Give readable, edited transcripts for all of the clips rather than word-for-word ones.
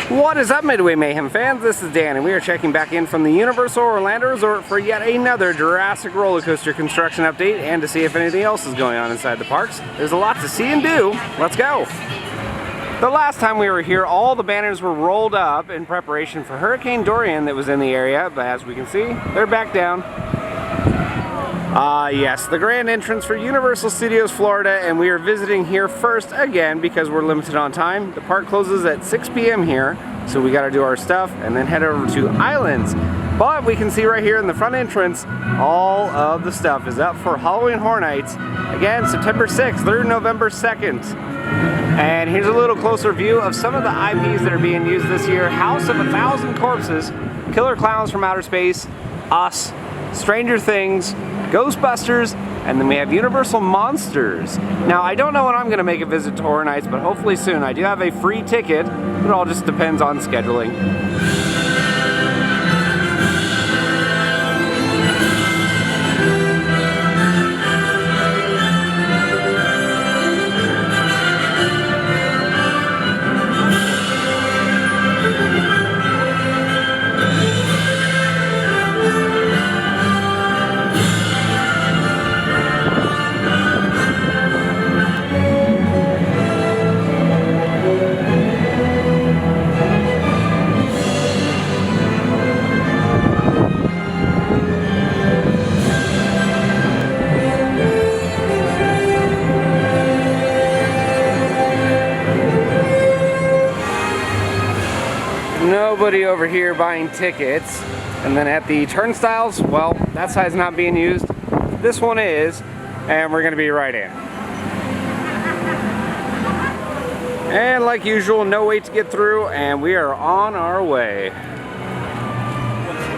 What is up, Midway Mayhem fans? This is Dan, and we are checking back in from the Universal Orlando Resort for yet another Jurassic roller coaster construction update and to see if anything else is going on inside the parks. There's a lot to see and do. Let's go! The last time we were here, all the banners were rolled up in preparation for Hurricane Dorian that was in the area, but as we can see, they're back down. Yes, the grand entrance for Universal Studios Florida, and we are visiting here first again because we're limited on time. The park closes at 6 p.m. here, so we gotta do our stuff and then head over to Islands. But we can see right here in the front entrance, all of the stuff is up for Halloween Horror Nights. Again, September 6th through November 2nd. And here's a little closer view of some of the IPs that are being used this year. House of 1,000 Corpses, Killer Clowns from Outer Space, Us, Stranger Things, Ghostbusters, and then we have Universal Monsters. Now, I don't know when I'm going to make a visit to Horror Nights, but hopefully soon. I do have a free ticket, but it all just depends on scheduling. Nobody over here buying tickets, and then at the turnstiles, well, that side's not being used. This one is, and we're gonna be right in. And like usual, no wait to get through, and we are on our way.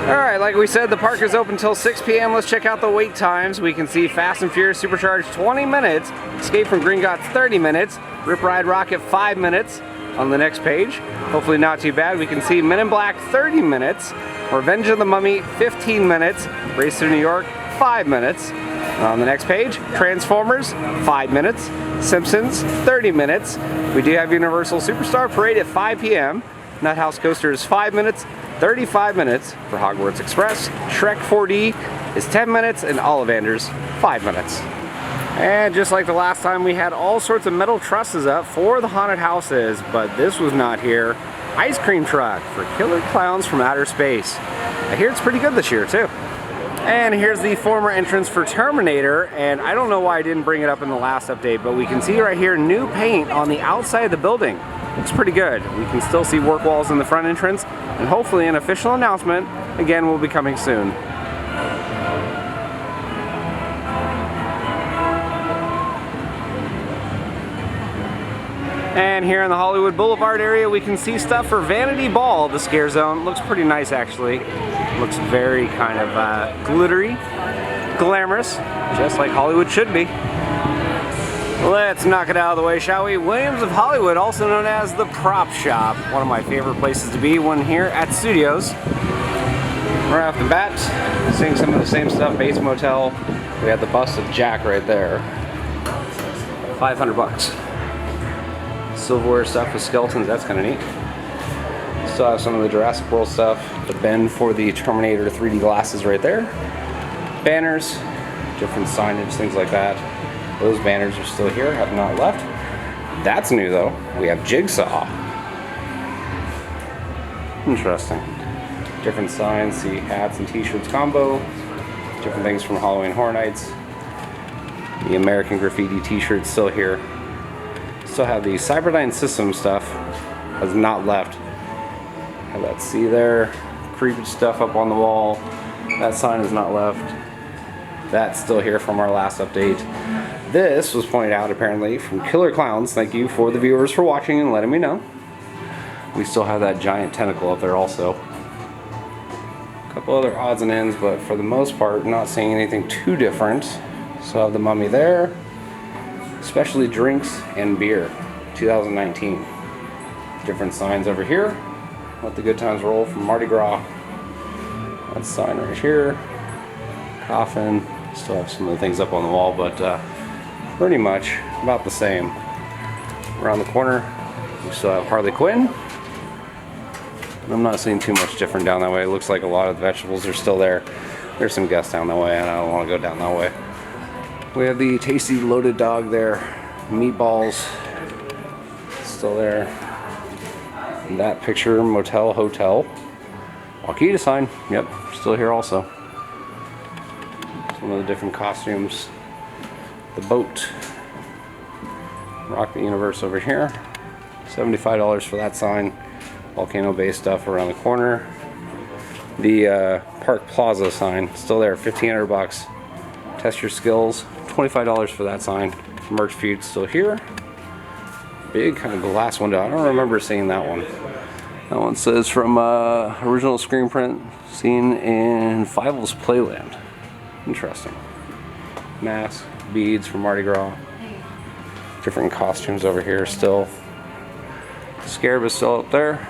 Alright, like we said, the park is open till 6 p.m. Let's check out the wait times. We can see Fast and Furious Supercharged 20 minutes, Escape from Gringotts 30 minutes, Rip Ride Rocket 5 minutes. On the next page, hopefully not too bad, we can see Men in Black 30 minutes, Revenge of the Mummy 15 minutes, Race to New York 5 minutes. On the next page, Transformers 5 minutes, Simpsons 30 minutes. We do have Universal Superstar Parade at 5 p.m. Nuthouse Coaster is 5 minutes, 35 minutes for Hogwarts Express. Shrek 4D is 10 minutes, and Ollivander's 5 minutes. And just like the last time, we had all sorts of metal trusses up for the haunted houses, but this was not here. Ice cream truck for Killer Clowns from Outer Space. I hear it's pretty good this year too. And here's the former entrance for Terminator, and I don't know why I didn't bring it up in the last update, but we can see right here new paint on the outside of the building. Looks pretty good. We can still see work walls in the front entrance, and hopefully an official announcement, again, will be coming soon. And here in the Hollywood Boulevard area, we can see stuff for Vanity Ball, the scare zone. Looks pretty nice, actually. Looks very kind of glittery, glamorous, just like Hollywood should be. Let's knock it out of the way, shall we? Williams of Hollywood, also known as the Prop Shop. One of my favorite places to be when here at Studios. Right off the bat, seeing some of the same stuff, Bates Motel. We have the bust of Jack right there. 500 bucks. Silverware stuff with skeletons, that's kind of neat. Still have some of the Jurassic World stuff, the bin for the Terminator 3D glasses right there. Banners, different signage, things like that. Those banners are still here, have not left. That's new though. We have Jigsaw. Interesting. Different signs, see hats and t-shirts combo. Different things from Halloween Horror Nights. The American Graffiti t-shirts still here. Still have the Cyberdyne System stuff, has not left. Have that C there, creepy stuff up on the wall. That sign is not left. That's still here from our last update. This was pointed out apparently from Killer Clowns. Thank you for the viewers for watching and letting me know. We still have that giant tentacle up there also. A couple other odds and ends, but for the most part, not seeing anything too different. So I have the Mummy there. Especially drinks and beer, 2019. Different signs over here. Let the good times roll from Mardi Gras. That sign right here. Coffin. Still have some of the things up on the wall, but pretty much about the same. Around the corner, we still have Harley Quinn. I'm not seeing too much different down that way. It looks like a lot of the vegetables are still there. There's some guests down that way, and I don't want to go down that way. We have the tasty loaded dog there. Meatballs still there. And that picture, motel, hotel. Waukita sign, yep, still here also. Some of the different costumes. The boat. Rock the Universe over here. $75 for that sign. Volcano Bay stuff around the corner. The Park Plaza sign, still there, 1,500 bucks. Test your skills, $25 for that sign. Merch Feud still here. Big kind of glass window. I don't remember seeing that one. That one says from original screen print seen in Fievel's Playland. Interesting. Mask, beads from Mardi Gras. Different costumes over here still. Scarab is still up there.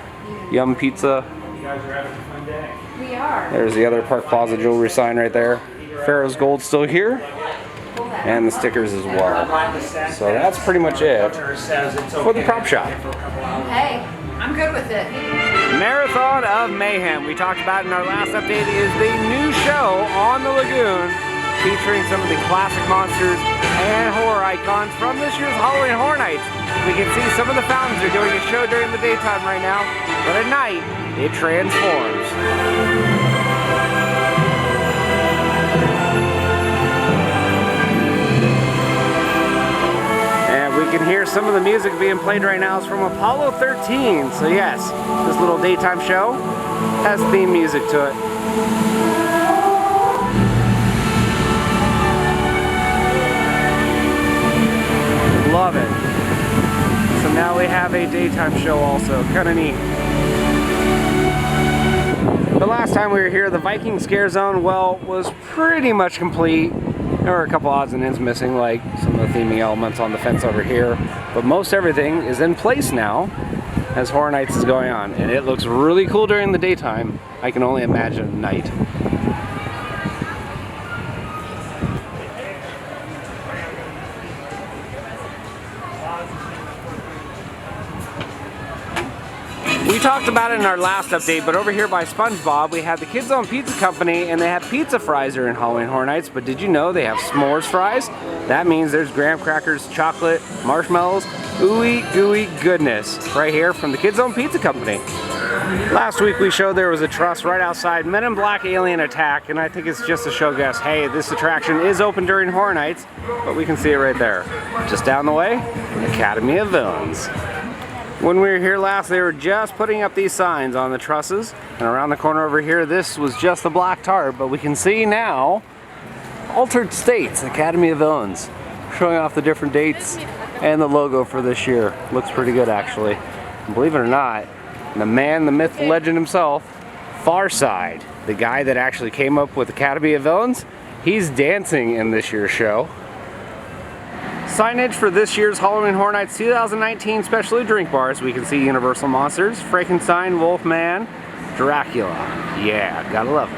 Yum Pizza. You guys are having a fun day. We are. There's the other Park Plaza jewelry sign right there. Pharaoh's Gold still here. And the stickers as well. So that's pretty much it for the prop shop. Hey, I'm good with it. Marathon of Mayhem. We talked about in our last update is the new show on the lagoon featuring some of the classic monsters and horror icons from this year's Halloween Horror Nights. We can see some of the fountains are doing a show during the daytime right now, but at night it transforms. We can hear some of the music being played right now is from Apollo 13. So yes, this little daytime show has theme music to it. Love it. So now we have a daytime show also. Kind of neat. The last time we were here, the Viking Scare Zone, well, was pretty much complete. There were a couple odds and ends missing, like some of the theming elements on the fence over here. But most everything is in place now as Horror Nights is going on. And it looks really cool during the daytime. I can only imagine at night. We talked about it in our last update, but over here by SpongeBob, we had the Kids Own Pizza Company, and they have pizza fries during Halloween Horror Nights. But did you know they have s'mores fries? That means there's graham crackers, chocolate, marshmallows, ooey gooey goodness right here from the Kids Own Pizza Company. Last week we showed there was a truss right outside Men in Black Alien Attack, and I think it's just to show guests, hey, this attraction is open during Horror Nights, but we can see it right there. Just down the way, Academy of Villains. When we were here last, they were just putting up these signs on the trusses, and around the corner over here, this was just the black tarp, but we can see now Altered States, Academy of Villains, showing off the different dates and the logo for this year. Looks pretty good, actually. And believe it or not, the man, the myth, legend himself, Farside, the guy that actually came up with Academy of Villains, he's dancing in this year's show. Signage for this year's Halloween Horror Nights 2019 specialty drink bars. We can see Universal Monsters, Frankenstein, Wolfman, Dracula. Yeah, gotta love it.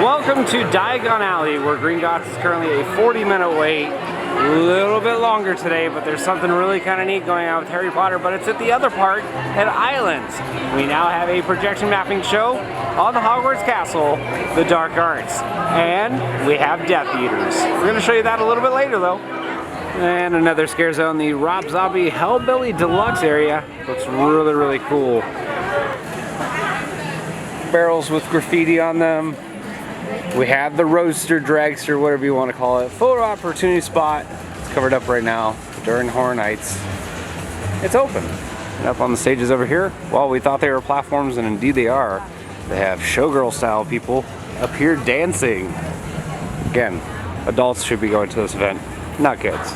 Welcome to Diagon Alley, where Gringotts is currently a 40-minute wait. A little bit longer today, but there's something really kind of neat going on with Harry Potter, but it's at the other park at Islands. We now have a projection mapping show on the Hogwarts Castle, the Dark Arts. And we have Death Eaters. We're going to show you that a little bit later, though. And another scare zone, the Rob Zombie Hellbilly Deluxe area. Looks really, really cool. Barrels with graffiti on them. We have the Roadster, Dragster, whatever you want to call it. Photo opportunity spot. It's covered up right now during Horror Nights. It's open. And up on the stages over here, well, we thought they were platforms, and indeed they are. They have showgirl style people up here dancing. Again, adults should be going to this event, not kids.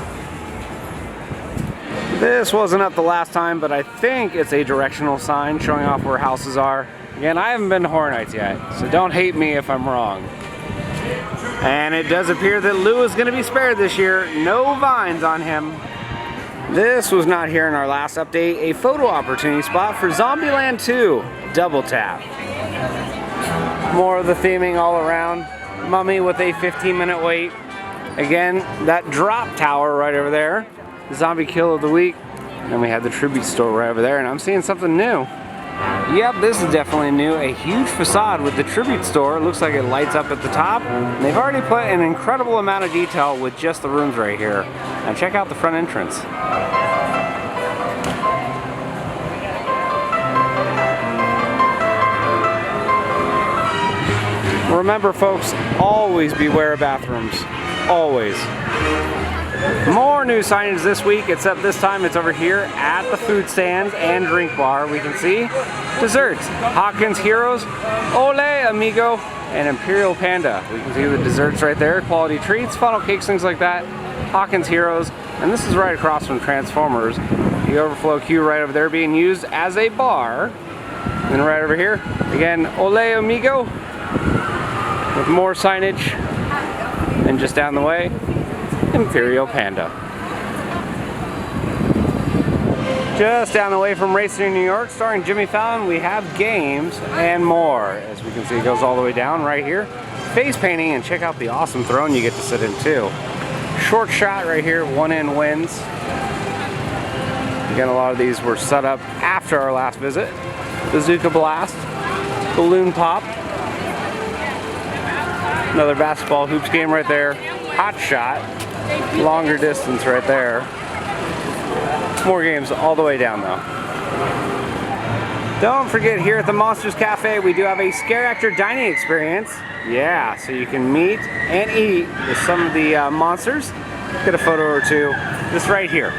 This wasn't up the last time, but I think it's a directional sign showing off where houses are. Again, I haven't been to Horror Nights yet, so don't hate me if I'm wrong. And it does appear that Lou is going to be spared this year. No vines on him. This was not here in our last update. A photo opportunity spot for Zombieland 2. Double tap. More of the theming all around. Mummy with a 15-minute wait. Again, that drop tower right over there. Zombie Kill of the Week. And we have the tribute store right over there, and I'm seeing something new. Yep, this is definitely new. A huge facade with the tribute store. It looks like it lights up at the top. And they've already put an incredible amount of detail with just the rooms right here. Now check out the front entrance. Remember folks, always beware of bathrooms. Always. More new signage this week, except this time it's over here at the food stands and drink bar. We can see desserts, Hawkins Heroes, Ole Amigo, and Imperial Panda. We can see the desserts right there, quality treats, funnel cakes, things like that. Hawkins Heroes, and this is right across from Transformers. The overflow queue right over there being used as a bar. And right over here, again, Ole Amigo, with more signage. And just down the way, Imperial Panda. Just down the way from Racing in New York, starring Jimmy Fallon, we have games and more. As we can see, it goes all the way down right here. Face painting, and check out the awesome throne you get to sit in too. Short shot right here, one in wins. Again, a lot of these were set up after our last visit. Bazooka Blast, Balloon Pop, another basketball hoops game right there. Hot Shot, longer distance right there. More games all the way down though. Don't forget, here at the Monsters Cafe we do have a scare actor dining experience. Yeah, so you can meet and eat with some of the monsters. Get a photo or two just right here.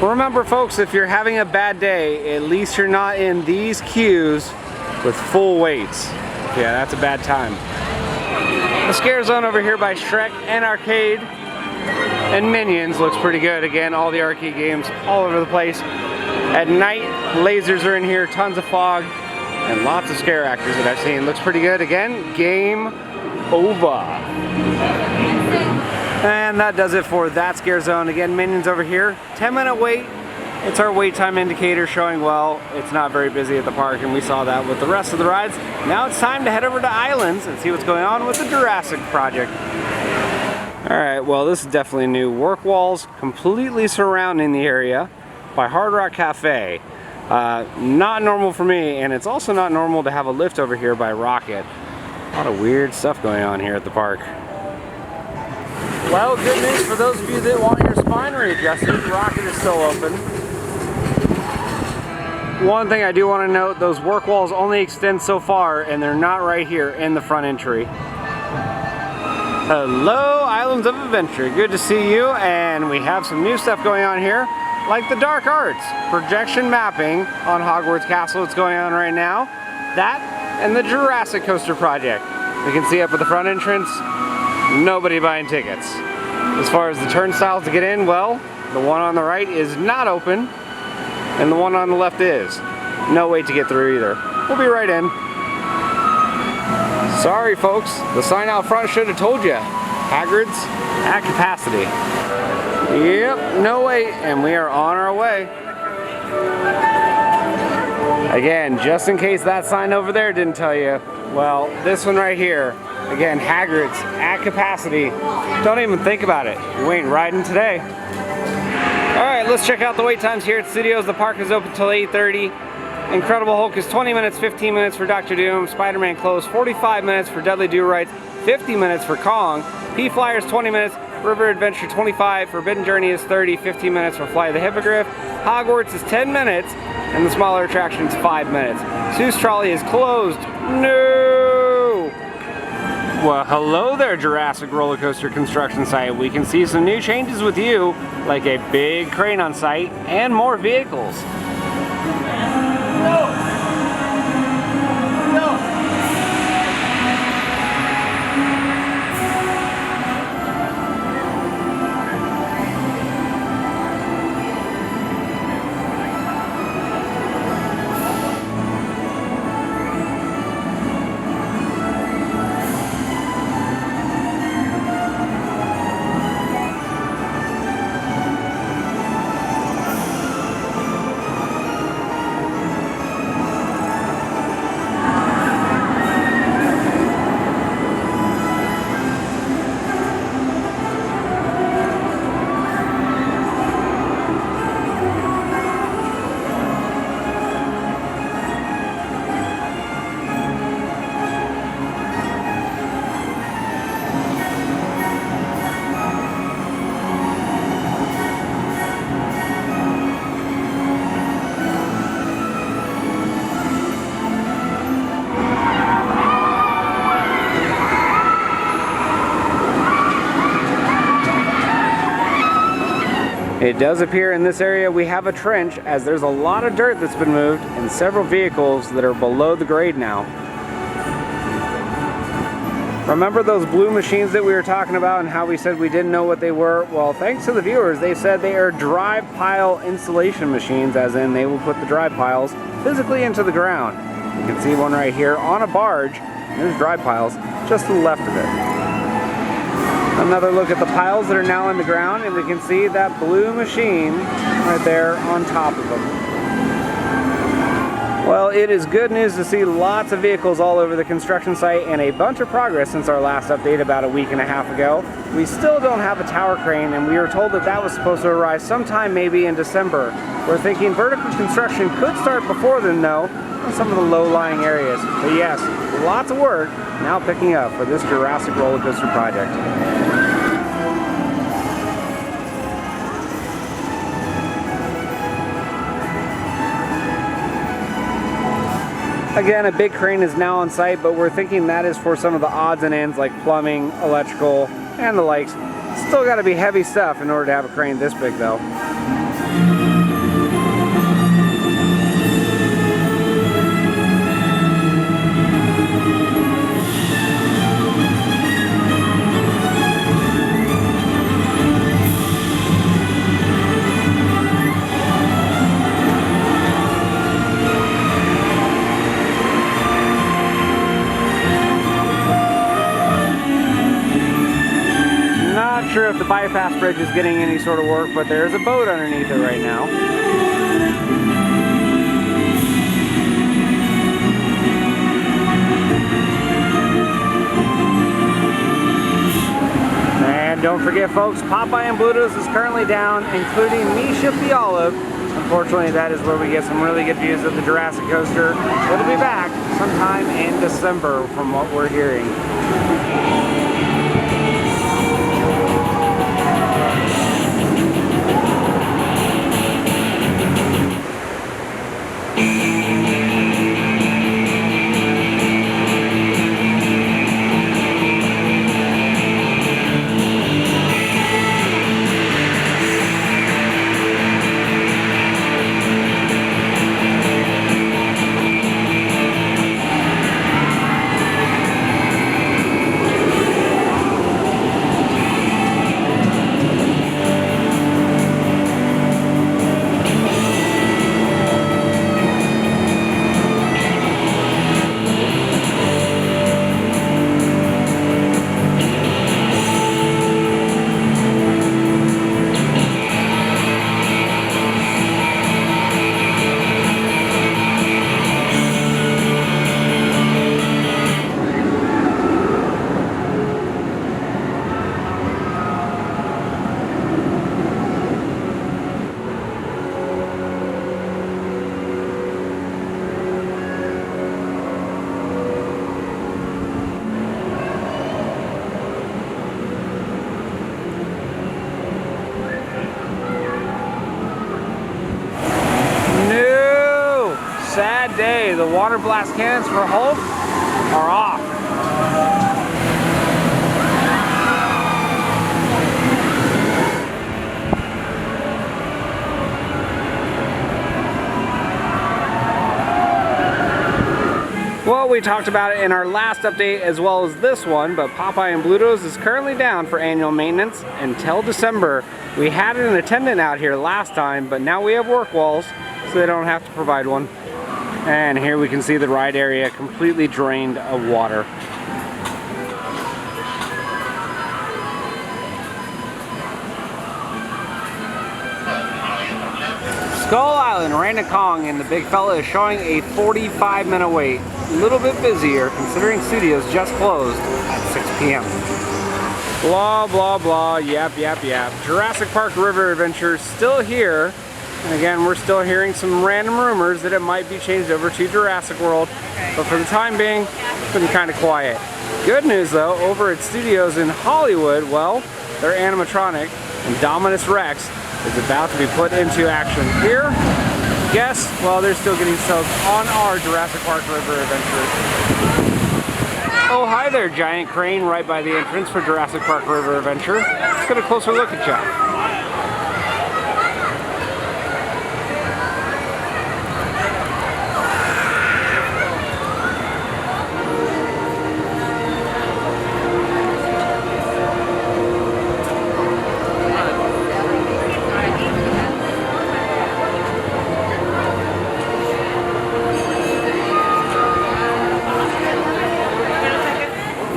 Remember folks, if you're having a bad day, at least you're not in these queues with full waits. Yeah, that's a bad time. The scare zone over here by Shrek and Arcade and Minions looks pretty good. Again, all the arcade games all over the place. At night, lasers are in here, tons of fog, and lots of scare actors that I've seen. Looks pretty good. Again, game over. And that does it for that scare zone. Again, Minions over here, 10-minute wait. It's our wait time indicator showing, well, it's not very busy at the park, and we saw that with the rest of the rides. Now it's time to head over to Islands and see what's going on with the Jurassic Project. Alright, well this is definitely new. Work walls completely surrounding the area by Hard Rock Cafe. Not normal for me, and it's also not normal to have a lift over here by Rocket. A lot of weird stuff going on here at the park. Well, good news for those of you that want your spine readjusted, Rocket is still open. One thing I do want to note, those work walls only extend so far, and they're not right here in the front entry. Hello, Islands of Adventure. Good to see you, and we have some new stuff going on here, like the Dark Arts projection mapping on Hogwarts Castle. It's going on right now. That and the Jurassic Coaster project. You can see up at the front entrance, nobody buying tickets. As far as the turnstiles to get in, well, the one on the right is not open, and the one on the left is. No way to get through either. We'll be right in. Sorry folks, the sign out front should have told you. Hagrid's at capacity. Yep, no wait, and we are on our way. Again, just in case that sign over there didn't tell you, well, this one right here, again, Hagrid's at capacity. Don't even think about it. You ain't riding today. Alright, let's check out the wait times here at Studios. The park is open till 8:30. Incredible Hulk is 20 minutes, 15 minutes for Dr. Doom. Spider-Man closed 45 minutes for Dudley Do-Right, 50 minutes for Kong. P-Flyers 20 minutes, River Adventure 25, Forbidden Journey is 30, 15 minutes for Fly the Hippogriff. Hogwarts is 10 minutes, and the smaller attractions 5 minutes. Seuss Trolley is closed. No! Well, hello there, Jurassic roller coaster construction site. We can see some new changes with you, like a big crane on site and more vehicles. It does appear in this area we have a trench, as there's a lot of dirt that's been moved and several vehicles that are below the grade now. Remember those blue machines that we were talking about and how we said we didn't know what they were? Well, thanks to the viewers, they said they are drive pile installation machines, as in they will put the drive piles physically into the ground. You can see one right here on a barge. There's drive piles just to the left of it. Another look at the piles that are now in the ground, and we can see that blue machine right there on top of them. Well, it is good news to see lots of vehicles all over the construction site and a bunch of progress since our last update about a week and a half ago. We still don't have a tower crane, and we were told that that was supposed to arrive sometime maybe in December. We're thinking vertical construction could start before then though, on some of the low-lying areas. But yes, lots of work now picking up for this Jurassic roller coaster project. Again, a big crane is now on site, but we're thinking that is for some of the odds and ends like plumbing, electrical, and the likes. Still got to be heavy stuff in order to have a crane this big though. Not sure if the bypass bridge is getting any sort of work, but there's a boat underneath it right now. And don't forget folks, Popeye and Bluto's is currently down, including Me Ship the Olive. Unfortunately, that is where we get some really good views of the Jurassic Coaster. It'll be back sometime in December from what we're hearing. Sad day. The water blast cannons for Hulk are off. Well, we talked about it in our last update as well as this one, but Popeye and Bluto's is currently down for annual maintenance until December. We had an attendant out here last time, but now we have work walls, so they don't have to provide one. And here we can see the ride area completely drained of water. Skull Island, Random Kong, and the big fella is showing a 45-minute wait. A little bit busier considering studios just closed at 6 p.m. Blah, blah, blah, yap, yap, yap. Jurassic Park River Adventure still here. And again, we're still hearing some random rumors that it might be changed over to Jurassic World. But for the time being, it's been kind of quiet. Good news though, over at studios in Hollywood, well, their animatronic, Indominus Rex, is about to be put into action. Here, guess, well, they're still getting soaked on our Jurassic Park River Adventure. Oh, hi there, giant crane right by the entrance for Jurassic Park River Adventure. Let's get a closer look at you.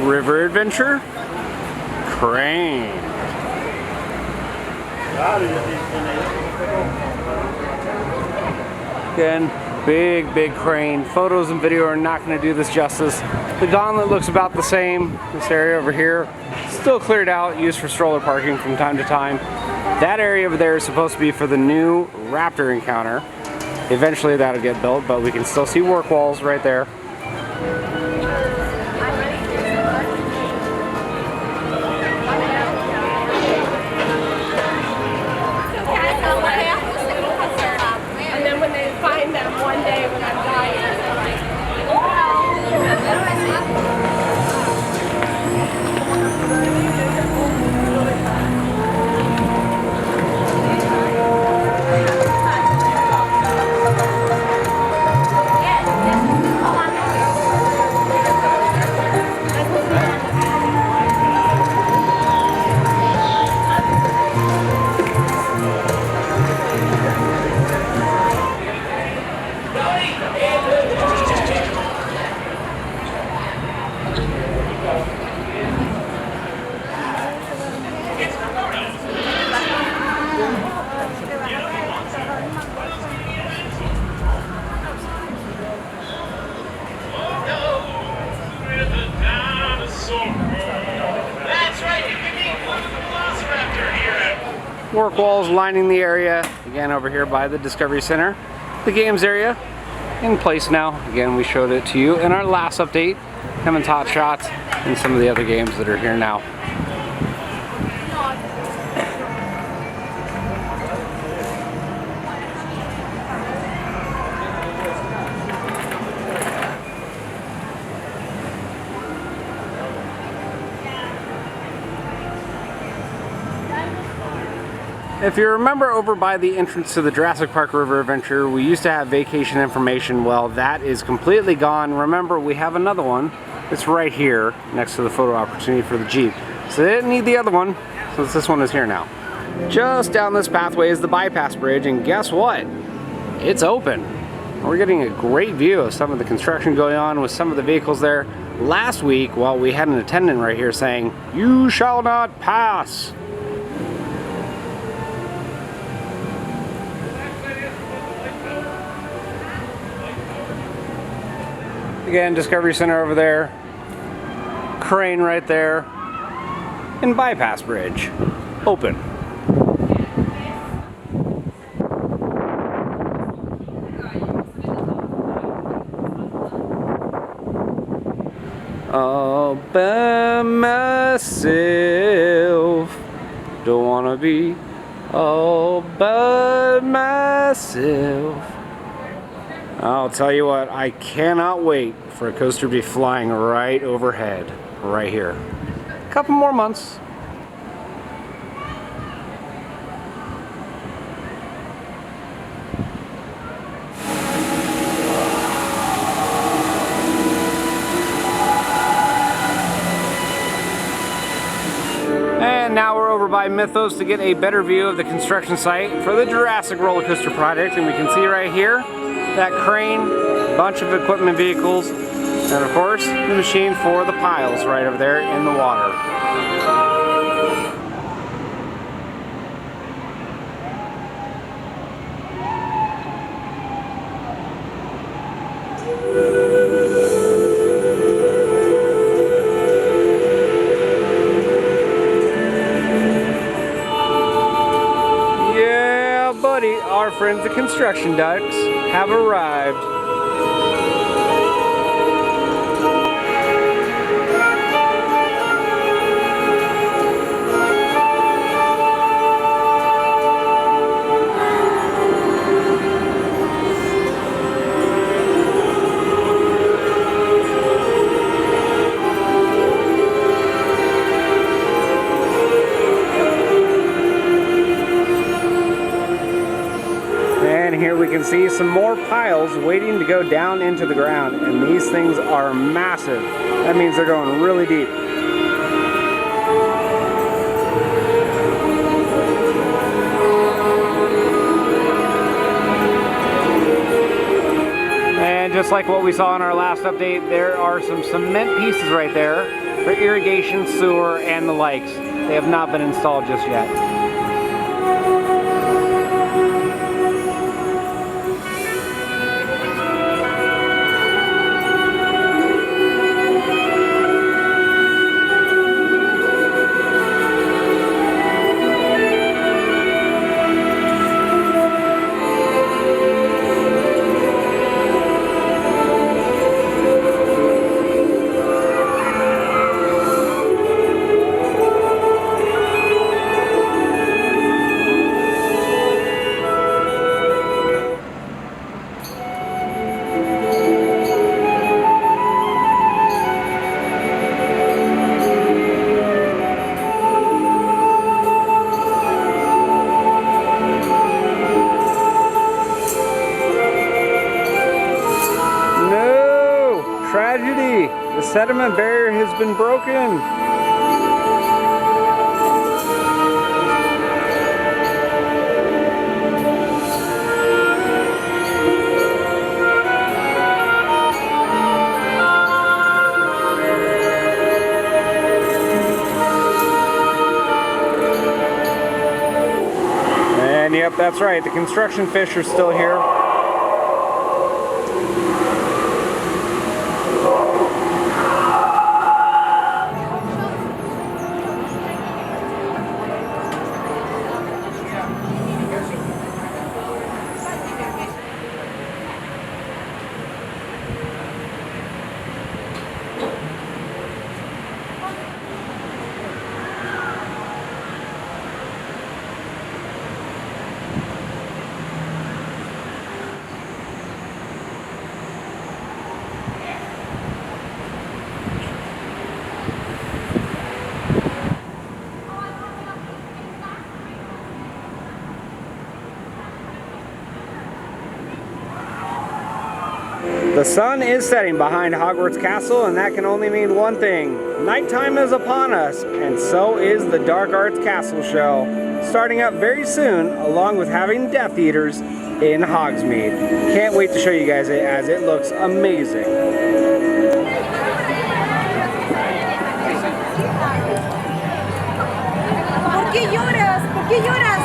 River Adventure, Crane. Again, big crane. Photos and video are not going to do this justice. The gauntlet looks about the same. This area over here, still cleared out, used for stroller parking from time to time. That area over there is supposed to be for the new Raptor encounter. Eventually that'll get built, but we can still see work walls right there. And then when they find them one day when I'm dying, Work walls lining the area, again over here by the Discovery Center. The games area in place now. Again, we showed it to you in our last update. Hammond's Hot Shots and some of the other games that are here now. If you remember over by the entrance to the Jurassic Park River Adventure, we used to have vacation information. Well, that is completely gone. Remember, we have another one. It's right here next to the photo opportunity for the Jeep. So they didn't need the other one, since this one is here now. Just down this pathway is the bypass bridge, and guess what? It's open. We're getting a great view of some of the construction going on with some of the vehicles there. Last week, well, we had an attendant right here saying, "You shall not pass." Again, Discovery Center over there, crane right there, and bypass bridge, open. All by myself, don't wanna be all by myself. I'll tell you what, I cannot wait for a coaster to be flying right overhead, right here. A couple more months. And now we're over by Mythos to get a better view of the construction site for the Jurassic Roller Coaster project, and we can see right here that crane, bunch of equipment vehicles, and of course the machine for the piles right over there in the water. Yeah, buddy, our friends the construction ducks have arrived. Here we can see some more piles waiting to go down into the ground, and these things are massive. That means they're going really deep. And just like what we saw in our last update, there are some cement pieces right there for irrigation, sewer, and the likes. They have not been installed just yet. Tragedy! The sediment barrier has been broken. And yep, that's right. The construction fish are still here. The sun is setting behind Hogwarts Castle, and that can only mean one thing. Nighttime is upon us, and so is the Dark Arts Castle Show, starting up very soon, along with having Death Eaters in Hogsmeade. Can't wait to show you guys it, as it looks amazing. ¿Por qué lloras? ¿Por qué lloras?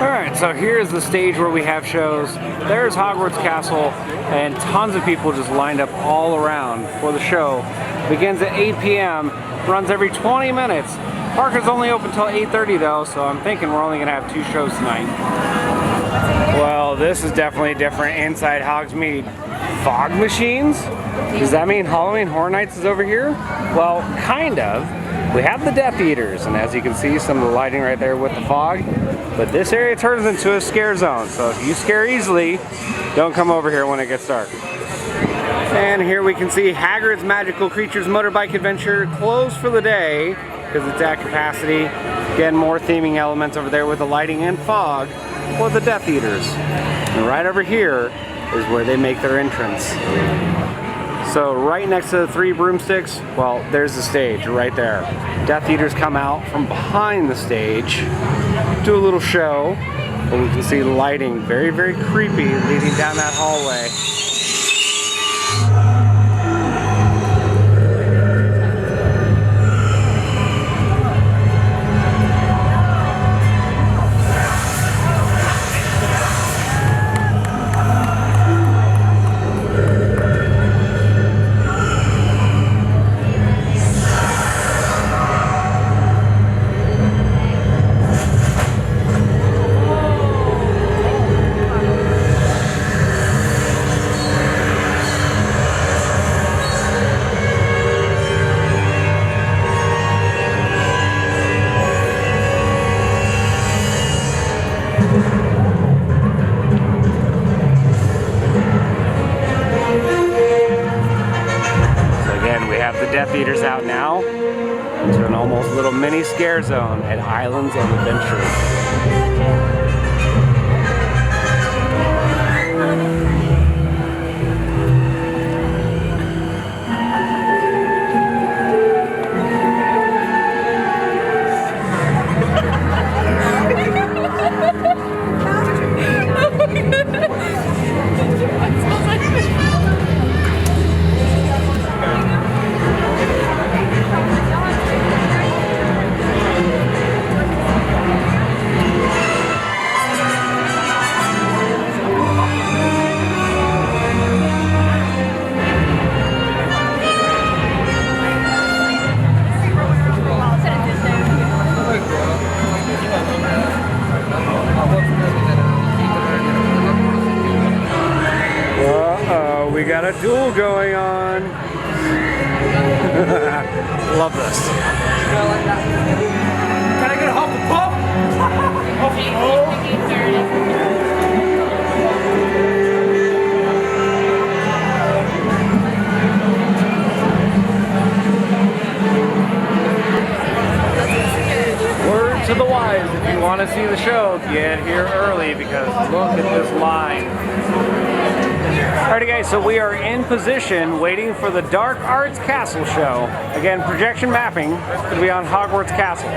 Alright, so here's the stage where we have shows. There's Hogwarts Castle, and tons of people just lined up all around for the show. Begins at 8 p.m., runs every 20 minutes. Park is only open until 8:30 though, so I'm thinking we're only gonna have 2 shows tonight. Well, this is definitely different inside Hogsmeade. Fog machines? Does that mean Halloween Horror Nights is over here? Well, kind of. We have the Death Eaters, and as you can see, some of the lighting right there with the fog. But this area turns into a scare zone, so if you scare easily, don't come over here when it gets dark. And here we can see Hagrid's Magical Creatures Motorbike Adventure closed for the day because it's at capacity. Again, more theming elements over there with the lighting and fog for the Death Eaters. And right over here is where they make their entrance. So right next to the 3 broomsticks, well, there's the stage right there. Death Eaters come out from behind the stage, do a little show, and we can see lighting very, very creepy leading down that hallway. Death Eaters out now into an almost little mini scare zone at Islands of Adventure. Love this. Can I get a Hufflepuff? Word to the wise, if you want to see the show, get here early because look at this line. Alrighty guys, so we are in position waiting for the Dark Arts Castle show. Again, projection mapping, it's going to be on Hogwarts Castle.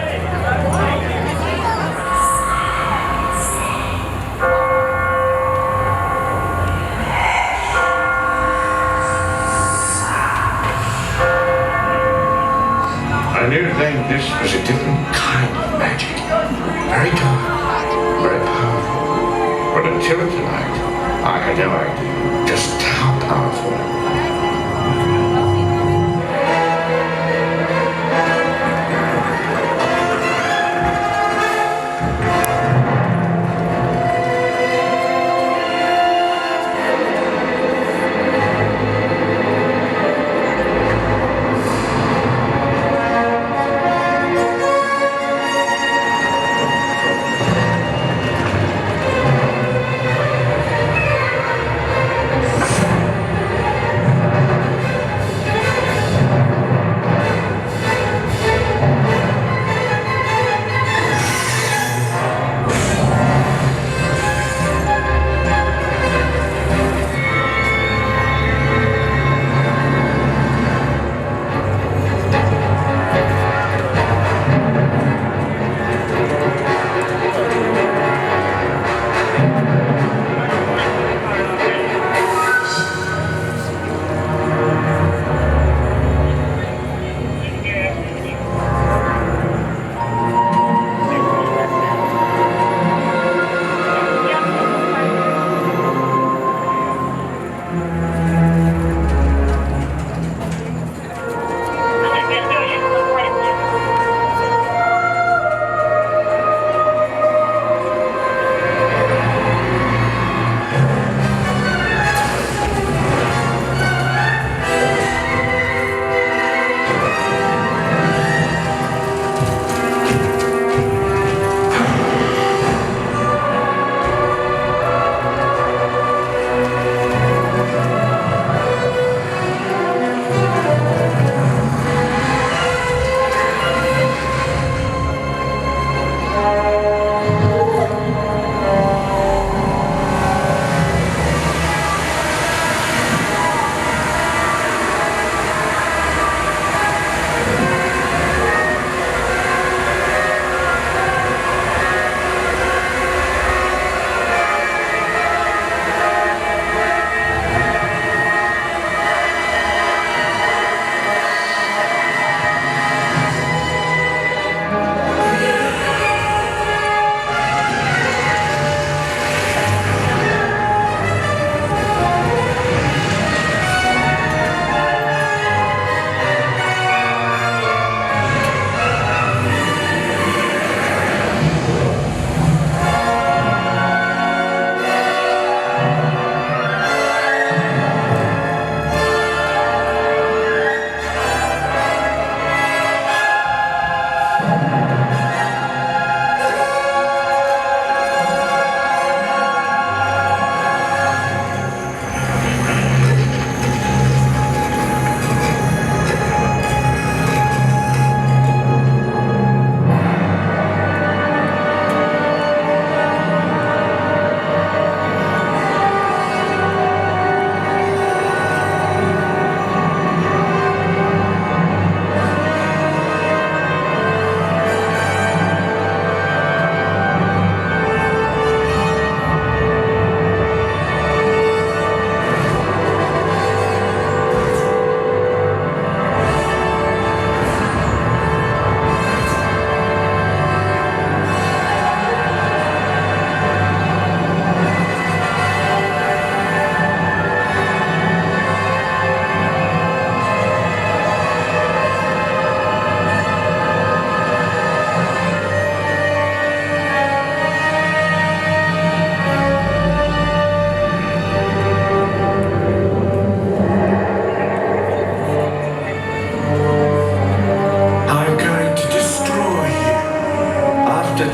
I knew then this was a different kind of magic. Very dark, very powerful. But until tonight, I had no idea just how powerful it was.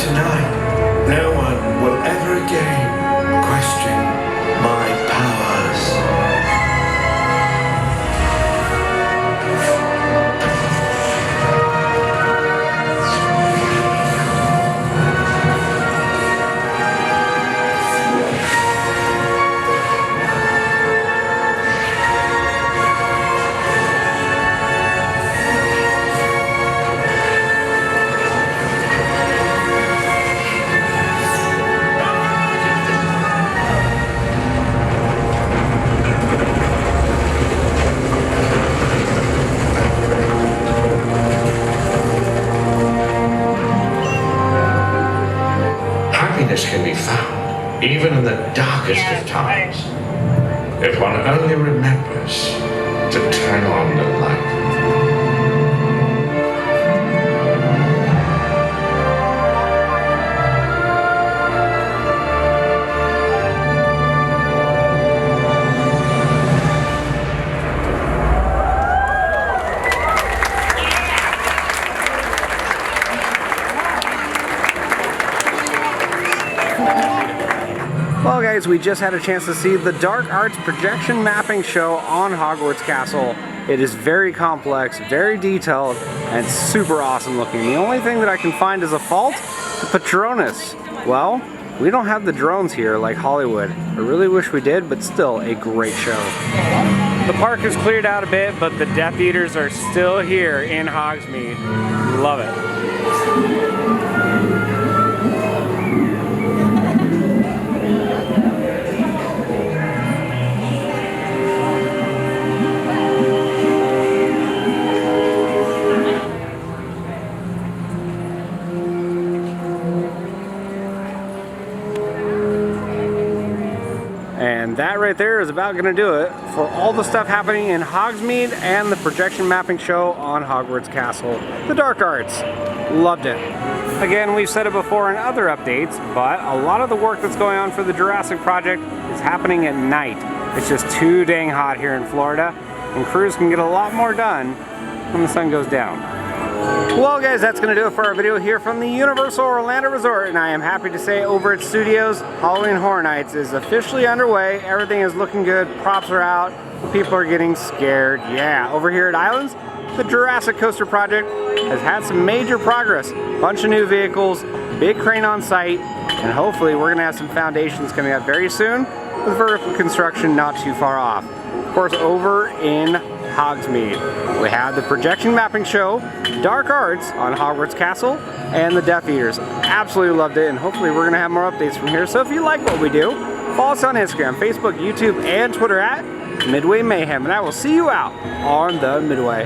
tonight, no one will ever again question my powers. Happiness can be found even in the darkest of times, if one only remembers to turn on the light. Well guys, we just had a chance to see the Dark Arts projection mapping show on Hogwarts Castle. It is very complex, very detailed, and super awesome looking. The only thing that I can find as a fault, the Patronus. Well, we don't have the drones here like Hollywood. I really wish we did, but still a great show. The park is cleared out a bit, but the Death Eaters are still here in Hogsmeade. Love it. And that right there is about going to do it for all the stuff happening in Hogsmeade and the projection mapping show on Hogwarts Castle. The Dark Arts. Loved it. Again, we've said it before in other updates, but a lot of the work that's going on for the Jurassic Project is happening at night. It's just too dang hot here in Florida, and crews can get a lot more done when the sun goes down. Well guys, that's going to do it for our video here from the Universal Orlando Resort, and I am happy to say over at Studios, Halloween Horror Nights is officially underway. Everything is looking good, props are out, people are getting scared. Yeah, over here at Islands, the Jurassic Coaster project has had some major progress. Bunch of new vehicles, big crane on site, and hopefully we're going to have some foundations coming up very soon with vertical construction not too far off. Of course, over in Hogsmeade, we have the projection mapping show, Dark Arts on Hogwarts Castle, and the Death Eaters. Absolutely loved it, and hopefully we're going to have more updates from here. So if you like what we do, follow us on Instagram, Facebook, YouTube, and Twitter at Midway Mayhem, and I will see you out on the Midway.